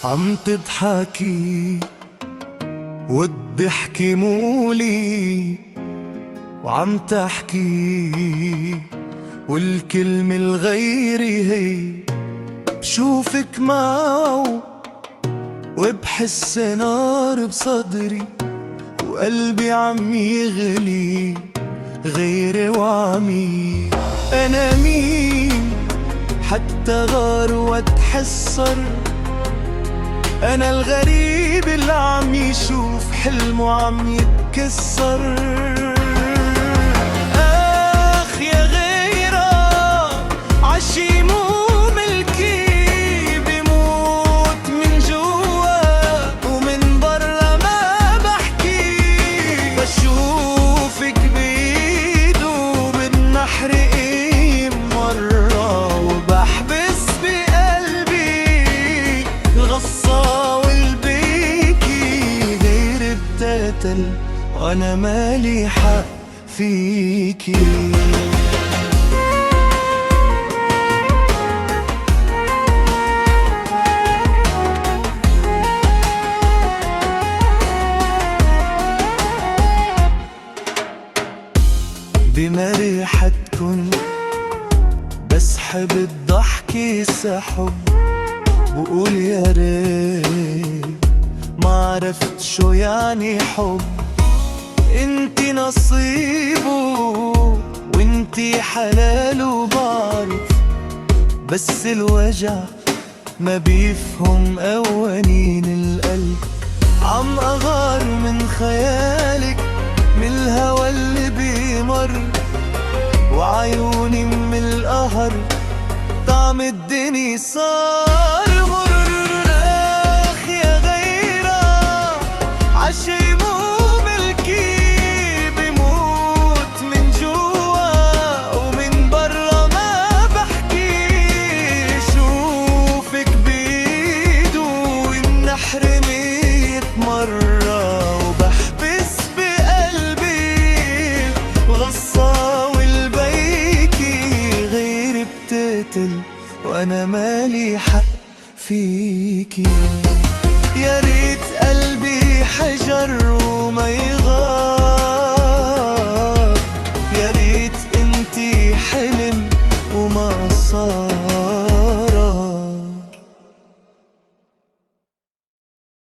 عم تضحكي والضحك مولي، وعم تحكي والكلمة الغيري هي. بشوفك معه وبحس نار بصدري، وقلبي عم يغلي غيري وعمي. أنا مين حتى غار واتحسر؟ أنا الغريب اللي عم يشوف حلمه عم يتكسر. آخ يا غيرة عشي مو ملكي، بموت من جوا ومن برا ما بحكي. بشوفك بيدو بالنحر مرة، وبحبس بقلبي الغصة وأنا مالي حق فيكي. بمريحتكن بسحب الضحكة سحب، بقول يا ريت ما عرفت شو يعني حب. انتي نصيبه وانتي حلاله بعرف، بس الوجع ما بيفهم قوانين القلب. عم أغار من خيالك، من الهوى اللي بيمر، وعيوني من القهر طعم الدنيا صار مر. آخ يا غيرة عشي مو ملكي، بموت من جوا ومن برا ما بحكي. شوفك بيدو النحر 100 مرة، وبحبس بقلبي الغصة والبيكي. غيري بتقتل وأنا مالي حق فيكي.